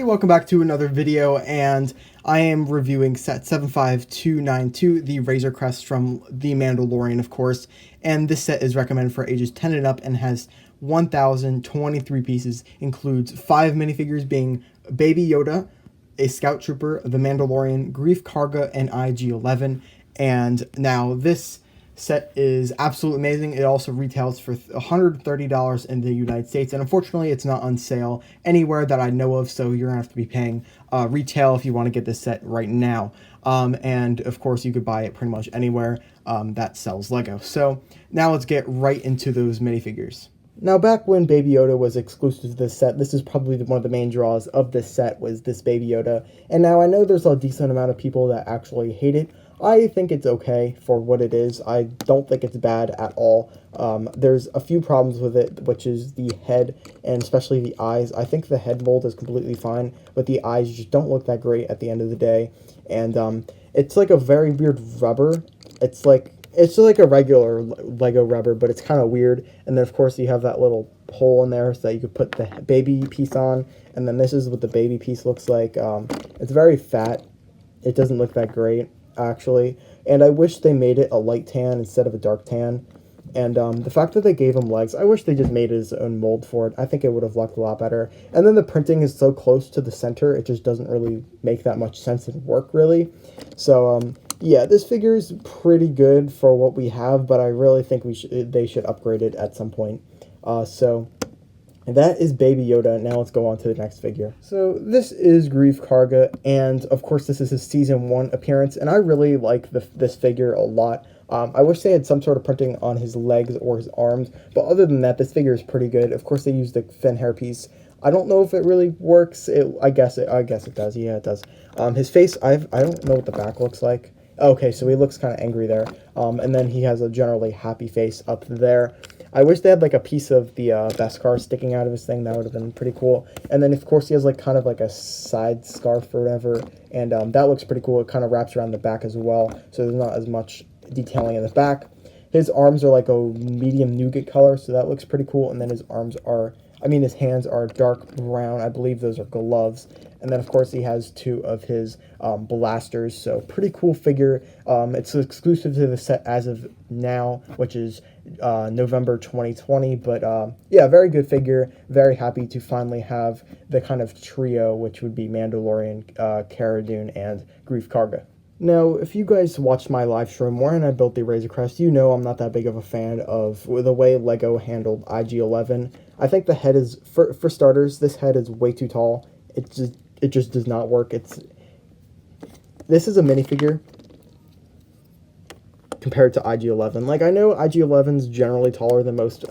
welcome back to another video, and I am reviewing set 75292, the Razorcrest from The Mandalorian, of course, and this set is recommended for ages 10 and up and has 1,023 pieces, includes 5 minifigures being Baby Yoda, a Scout Trooper, The Mandalorian, Greef Karga, and IG-11, and now this set is absolutely amazing. It also retails for $130 in the United States, and unfortunately it's not on sale anywhere that I know of, so you're gonna have to be paying retail if you want to get this set right now. And of course you could buy it pretty much anywhere that sells Lego. So now let's get right into those minifigures. Now, back when Baby Yoda was exclusive to this set, this is probably one of the main draws of this set, was this Baby Yoda. And now I know there's a decent amount of people that actually hate it. I think it's okay for what it is. I don't think it's bad at all. There's a few problems with it, which is the head and especially the eyes. I think the head mold is completely fine, but the eyes just don't look that great at the end of the day. And it's like a very weird rubber. It's just like a regular Lego rubber, but it's kind of weird. And then of course you have that little hole in there so that you could put the baby piece on. And then this is what the baby piece looks like. It's very fat. It doesn't look that great, actually, and I wish they made it a light tan instead of a dark tan. And the fact that they gave him legs, I wish they just made his own mold for it. I think it would have looked a lot better. And then the printing is so close to the center, it just doesn't really make that much sense and work, really. So yeah, this figure is pretty good for what we have, but I really think they should upgrade it at some point. And that is Baby Yoda. Now let's go on to the next figure. So this is Greef Karga, and of course this is his Season 1 appearance, and I really like this figure a lot. I wish they had some sort of printing on his legs or his arms, but other than that, this figure is pretty good. Of course they used the fin hair piece. I don't know if it really works. I guess it does. Yeah, it does. His face, I don't know what the back looks like. Okay, so he looks kind of angry there. And then he has a generally happy face up there. I wish they had like a piece of the Beskar sticking out of his thing. That would have been pretty cool. And then of course he has like kind of like a side scarf or whatever, and that looks pretty cool. It kind of wraps around the back as well, so there's not as much detailing in the back. His arms are like a medium nougat color, so that looks pretty cool. And then his his hands are dark brown. I believe those are gloves. And then, of course, he has 2 of his blasters. So, pretty cool figure. It's exclusive to the set as of now, which is November 2020. But, yeah, very good figure. Very happy to finally have the kind of trio, which would be Mandalorian, Cara Dune, and Greef Karga. Now, if you guys watched my live stream when I built the Razorcrest, you know I'm not that big of a fan of the way Lego handled IG-11. I think the head is, for starters, this head is way too tall. It just does not work. This is a minifigure compared to IG-11. Like, I know IG-11's generally taller than most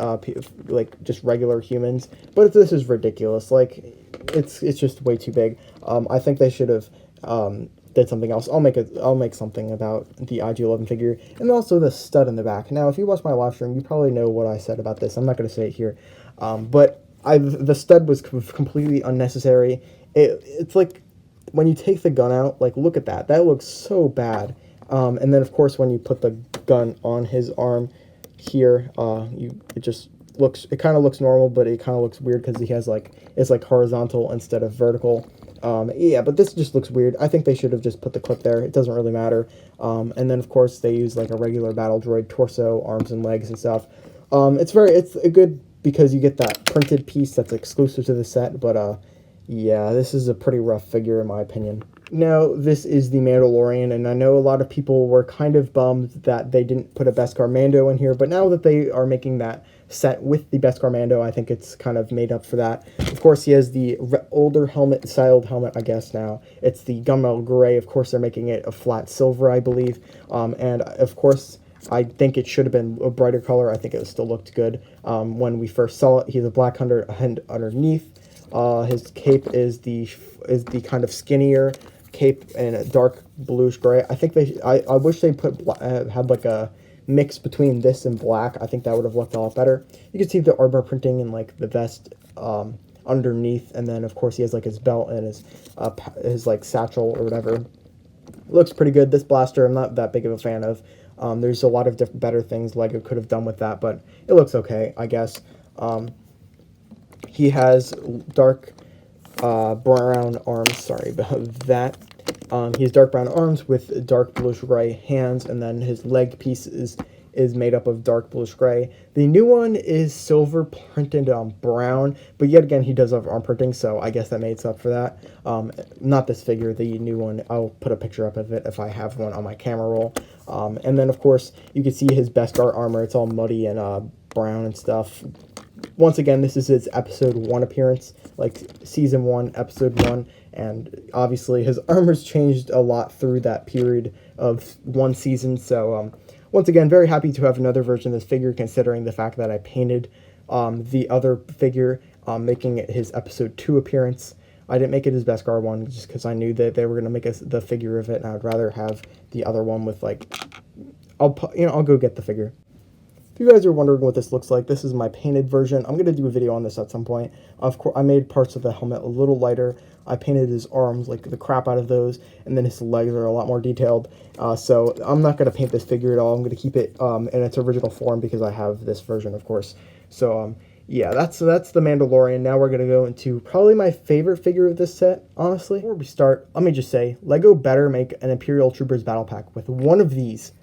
like just regular humans, but this is ridiculous. Like, it's just way too big. I think they should have did something else. I'll make something about the IG-11 figure, and also the stud in the back. Now, if you watch my live stream, you probably know what I said about this. I'm not going to say it here, but the stud was completely unnecessary. It's like when you take the gun out, like, look at that. That looks so bad. And then of course when you put the gun on his arm here, it kind of looks normal, but it kind of looks weird because he has it's like horizontal instead of vertical. Yeah, but this just looks weird. I think they should have just put the clip there. It doesn't really matter. And then of course they use like a regular battle droid torso, arms and legs and stuff. It's a good because you get that printed piece that's exclusive to the set, but yeah, this is a pretty rough figure in my opinion. Now, this is the Mandalorian, and I know a lot of people were kind of bummed that they didn't put a Beskar Mando in here, but now that they are making that set with the Beskar Mando, I think it's kind of made up for that. Of course, he has the older styled helmet, I guess now. It's the gunmetal gray. Of course, they're making it a flat silver, I believe. And of course, I think it should have been a brighter color. I think it still looked good. When we first saw it, he's a black underneath. His cape is the kind of skinnier cape and a dark bluish gray. I think I wish they had like a mix between this and black. I think that would have looked a lot better. You can see the armor printing and like the vest underneath, and then of course he has like his belt and his like satchel or whatever. Looks pretty good. This blaster I'm not that big of a fan of. There's a lot of better things Lego could have done with that, but it looks okay, I guess. He has dark brown arms. Sorry about that. He has dark brown arms with dark bluish gray hands, and then his leg piece is made up of dark bluish gray. The new one is silver printed on brown, but yet again he does have arm printing, so I guess that makes up for that. Not this figure, the new one. I'll put a picture up of it if I have one on my camera roll. And then of course you can see his Beskar armor. It's all muddy and brown and stuff. Once again, this is his episode 1 appearance, like season 1, episode 1, and obviously his armor's changed a lot through that period of one season, so once again, very happy to have another version of this figure, considering the fact that I painted the other figure, making it his episode 2 appearance. I didn't make it his Beskar one, just because I knew that they were going to make the figure of it, and I'd rather have the other one with, like, I'll go get the figure. If you guys are wondering what this looks like, this is my painted version. I'm going to do a video on this at some point. Of course, I made parts of the helmet a little lighter. I painted his arms, like the crap out of those, and then his legs are a lot more detailed. So I'm not going to paint this figure at all. I'm going to keep it in its original form because I have this version, of course. So yeah, that's the Mandalorian. Now we're going to go into probably my favorite figure of this set, honestly. Before we start, let me just say, LEGO better make an Imperial Troopers battle pack with one of these,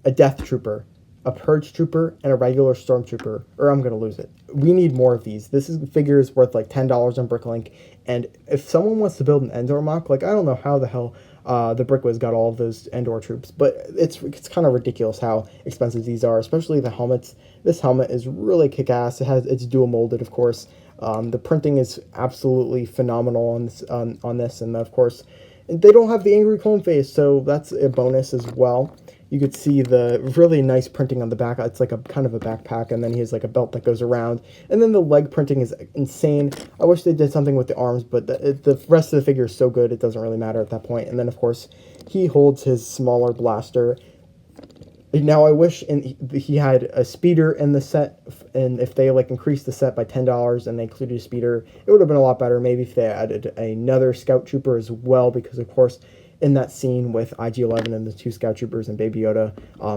a Death Trooper, a Purge Trooper, and a regular Stormtrooper, or I'm going to lose it. We need more of these. This figure is worth like $10 on Bricklink, and if someone wants to build an Endor mock, like, I don't know how the hell the Brickwiz got all of those Endor troops, but it's kind of ridiculous how expensive these are, especially the helmets. This helmet is really kick-ass. It's dual molded, of course. The printing is absolutely phenomenal on this, and of course, they don't have the angry clone face, so that's a bonus as well. You could see the really nice printing on the back. It's like a kind of a backpack, and then he has like a belt that goes around. And then the leg printing is insane. I wish they did something with the arms, but the rest of the figure is so good, it doesn't really matter at that point. And then, of course, he holds his smaller blaster. Now, I wish he had a speeder in the set, and if they like increased the set by $10 and they included a speeder, it would have been a lot better. Maybe if they added another Scout Trooper as well, because, of course, in that scene with IG-11 and the 2 Scout Troopers and Baby Yoda,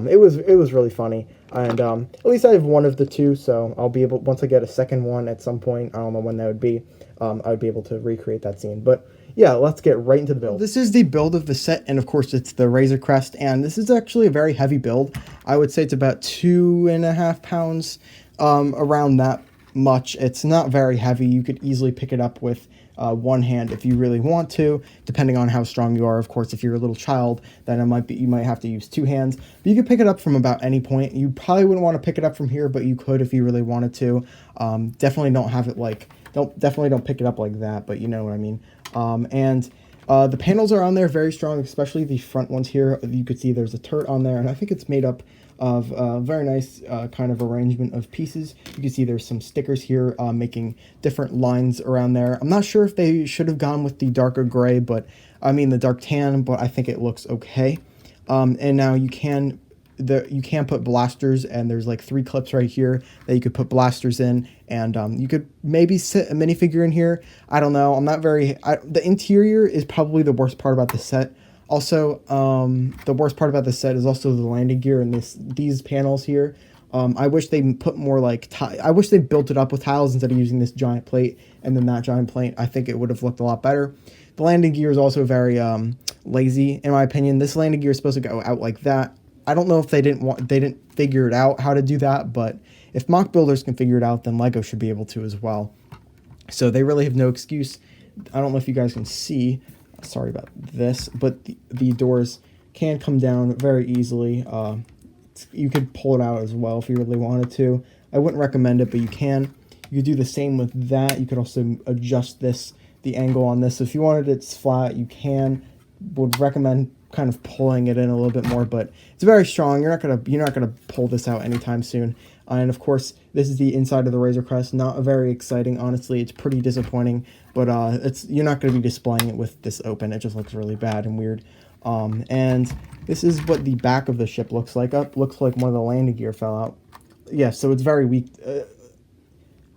it was really funny. And at least I have one of the 2, so I'll be able, once I get a second one at some point, I don't know when that would be, I would be able to recreate that scene. But yeah, let's get right into the build. This is the build of the set, and of course it's the Razorcrest, and this is actually a very heavy build. I would say it's about 2.5 pounds, around that much. It's not very heavy. You could easily pick it up with one hand if you really want to, depending on how strong you are. Of course, if you're a little child, then you might have to use 2 hands, but you could pick it up from about any point. You probably wouldn't want to pick it up from here, but you could if you really wanted to. Definitely don't have it like, definitely don't pick it up like that, but you know what I mean. The panels are on there very strong, especially the front ones here. You could see there's a turret on there, and I think it's made up of a very nice kind of arrangement of pieces. You can see there's some stickers here making different lines around there. I'm not sure if they should have gone with the darker gray, but I mean the dark tan, but I think it looks okay. And now you can put blasters, and there's like 3 clips right here that you could put blasters in, and you could maybe sit a minifigure in here. I don't know. I'm not very... the interior is probably the worst part about the set. Also, the worst part about the set is also the landing gear and these panels here. I wish they put more like I wish they built it up with tiles instead of using this giant plate and then that giant plate. I think it would have looked a lot better. The landing gear is also very lazy, in my opinion. This landing gear is supposed to go out like that. I don't know if they didn't figure it out how to do that, but if mock builders can figure it out, then LEGO should be able to as well. So they really have no excuse. I don't know if you guys can see. Sorry about this, but the doors can come down very easily. You could pull it out as well if you really wanted to. I wouldn't recommend it, but you can. You could do the same with that. You could also adjust the angle on this. So if you wanted it flat, you can. Would recommend kind of pulling it in a little bit more, but it's very strong. You're not gonna pull this out anytime soon. And of course, this is the inside of the Razorcrest. Not very exciting, honestly. It's pretty disappointing, but you're not going to be displaying it with this open. It just looks really bad and weird. And this is what the back of the ship looks like. Looks like one of the landing gear fell out. Yeah, so it's very weak.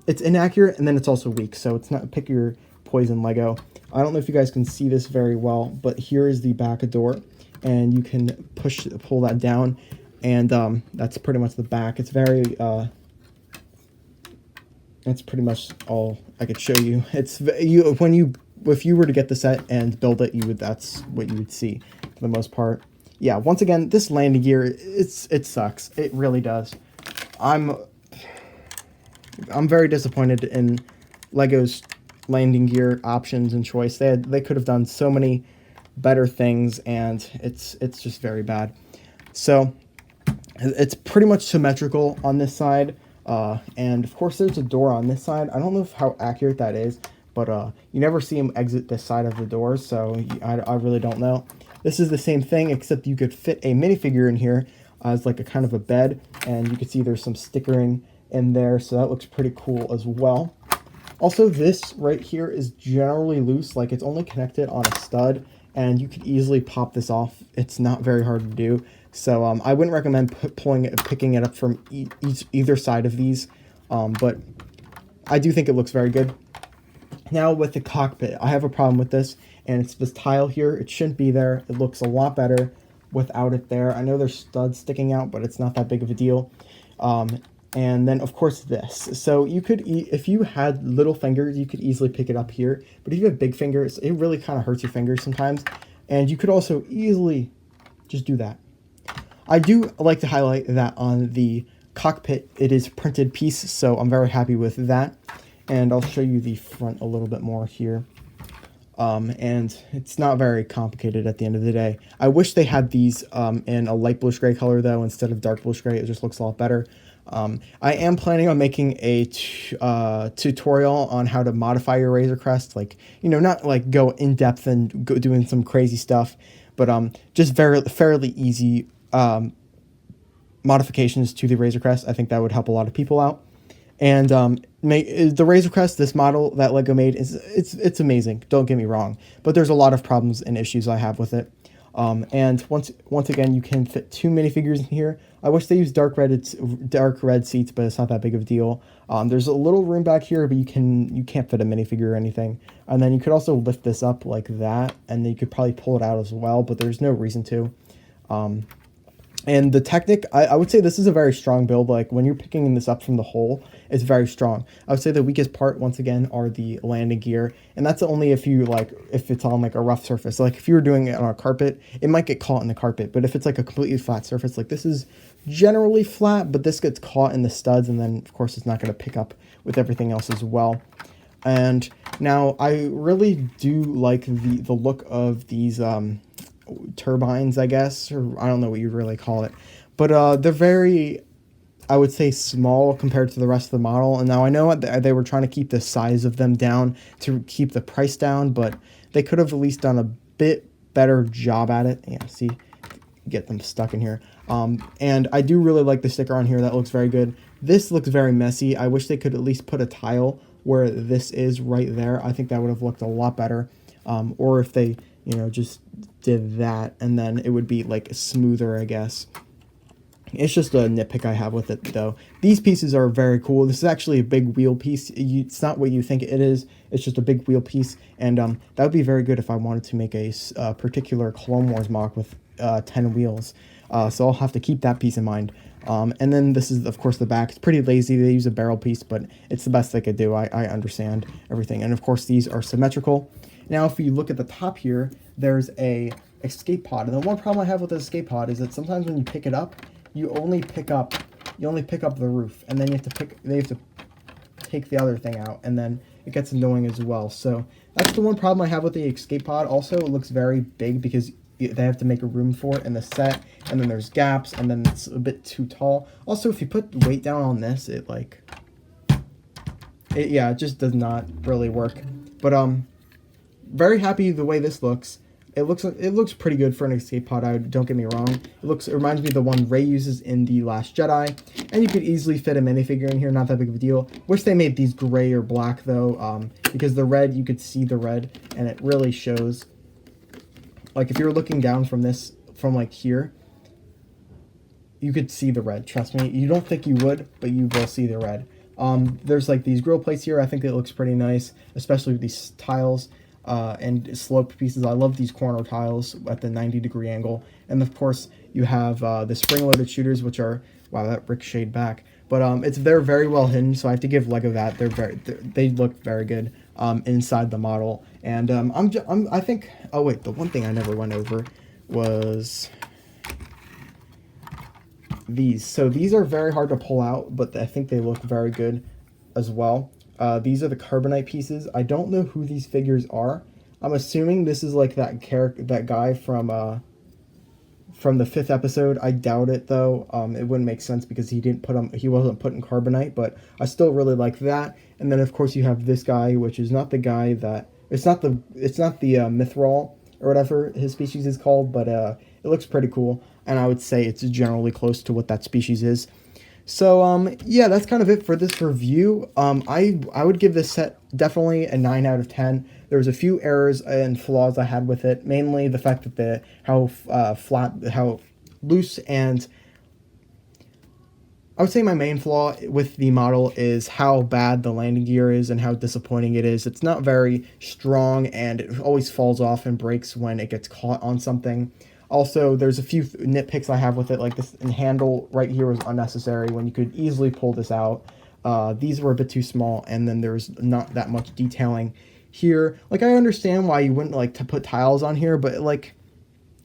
It's inaccurate, and then it's also weak. So it's not pick your poison, LEGO. I don't know if you guys can see this very well, but here is the back door, and you can pull that down. And that's pretty much the back. It's very, that's pretty much all I could show you. When you if you were to get the set and build it, that's what you would see for the most part. Yeah, once again, this landing gear, it sucks. It really does. I'm very disappointed in Lego's landing gear options and choice. They could have done so many better things, and it's just very bad. So it's pretty much symmetrical on this side, and of course there's a door on this side. I don't know how accurate that is, but you never see him exit this side of the door, so I really don't know. This is the same thing, except you could fit a minifigure in here as like a kind of a bed, and you can see there's some stickering in there, so that looks pretty cool as well. Also, this right here is generally loose, like it's only connected on a stud, and you could easily pop this off. It's not very hard to do, so I wouldn't recommend picking it up from either side of these, but I do think it looks very good. Now with the cockpit, I have a problem with this, and it's this tile here. It shouldn't be there. It looks a lot better without it there. I know there's studs sticking out, but it's not that big of a deal. And then, of course, this. So you could, if you had little fingers, you could easily pick it up here. But if you have big fingers, it really kind of hurts your fingers sometimes. And you could also easily just do that. I do like to highlight that on the cockpit, it is printed piece, so I'm very happy with that. And I'll show you the front a little bit more here. And it's not very complicated at the end of the day. I wish they had these in a light bluish gray color, though, instead of dark bluish gray. It just looks a lot better. I am planning on making a tutorial on how to modify your Razorcrest, like, you know, not like go in depth and go doing some crazy stuff, but just fairly easy modifications to the Razorcrest. I think that would help a lot of people out. And the Razorcrest, this model that Lego made, it's amazing. Don't get me wrong, but there's a lot of problems and issues I have with it. And once again, you can fit 2 minifigures in here. I wish they used dark red seats, but it's not that big of a deal. There's a little room back here, but you can't fit a minifigure or anything. And then you could also lift this up like that, and then you could probably pull it out as well, but there's no reason to. And the Technic, I would say this is a very strong build. Like, when you're picking this up from the hole, it's very strong. I would say the weakest part, once again, are the landing gear. And that's only if it's on like a rough surface. Like, if you were doing it on a carpet, it might get caught in the carpet. But if it's like a completely flat surface, like this is generally flat, but this gets caught in the studs. And then, of course, it's not going to pick up with everything else as well. And now, I really do like the look of these turbines, I guess, or I don't know what you'd really call it, but they're very, I would say, small compared to the rest of the model. And now I know they were trying to keep the size of them down to keep the price down, but they could have at least done a bit better job at it. Yeah, see, get them stuck in here. And I do really like the sticker on here. That looks very good. This looks very messy. I wish they could at least put a tile where this is right there. I think that would have looked a lot better. Or if they, you know, just did that, and then it would be like smoother, I guess. It's just a nitpick I have with it, though. These pieces are very cool. This is actually a big wheel piece. It's not what you think it is. It's just a big wheel piece, and that would be very good if I wanted to make a particular Clone Wars mock with 10 wheels. So I'll have to keep that piece in mind. And then this is, of course, the back. It's pretty lazy. They use a barrel piece, but it's the best they could do. I understand everything. And, of course, these are symmetrical. Now, if you look at the top here, there's a escape pod. And the one problem I have with the escape pod is that sometimes when you pick it up, you only pick up the roof, and then they have to take the other thing out, and then it gets annoying as well. So that's the one problem I have with the escape pod. Also, it looks very big because they have to make a room for it in the set, and then there's gaps, and then it's a bit too tall. Also, if you put weight down on this, it just does not really work. But very happy the way this looks. It looks pretty good for an escape pod. Don't get me wrong. It reminds me of the one Rey uses in The Last Jedi, and you could easily fit a minifigure in here. Not that big of a deal. Wish they made these gray or black though, because the red, you could see the red, and it really shows. Like if you're looking down from like here, you could see the red. Trust me. You don't think you would, but you will see the red. There's like these grill plates here. I think it looks pretty nice, especially with these tiles. And sloped pieces. I love these corner tiles at the 90-degree angle. And of course, you have the spring-loaded shooters, which are, wow, that ricocheted back. But they're very well hidden, so I have to give Lego that. They look very good. inside the model. And I think, oh wait, the one thing I never went over was these. So these are very hard to pull out, but I think they look very good as well. These are the carbonite pieces. I don't know who these figures are. I'm assuming this is like that guy from the 5th episode. I doubt it though. It wouldn't make sense because he wasn't put in carbonite, but I still really like that. And then of course you have this guy, which is not the guy that it's not the Mithril or whatever his species is called, but it looks pretty cool, and I would say it's generally close to what that species is. So yeah, that's kind of it for this review. I would give this set definitely a 9 out of 10. There was a few errors and flaws I had with it, mainly the fact that how loose, and I would say my main flaw with the model is how bad the landing gear is and how disappointing it is. It's not very strong, and it always falls off and breaks when it gets caught on something. Also, there's a few nitpicks I have with it, like this handle right here was unnecessary when you could easily pull this out. These were a bit too small, and then there's not that much detailing here. Like, I understand why you wouldn't like to put tiles on here, but like,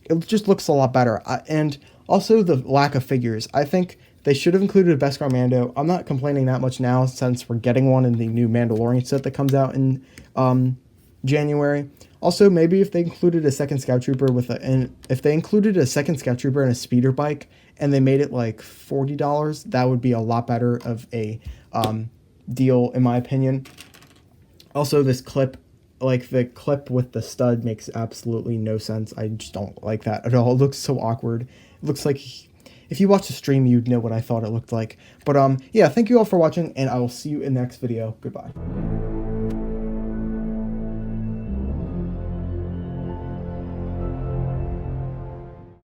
it just looks a lot better. And also the lack of figures. I think they should have included a Beskar Mando. I'm not complaining that much now since we're getting one in the new Mandalorian set that comes out in January. Also, maybe if they included a second Scout Trooper and a speeder bike, and they made it like $40, that would be a lot better of a deal, in my opinion. Also, this clip, like the clip with the stud, makes absolutely no sense. I just don't like that at all. It looks so awkward. It looks like if you watch the stream, you'd know what I thought it looked like. But yeah, thank you all for watching, and I will see you in the next video. Goodbye.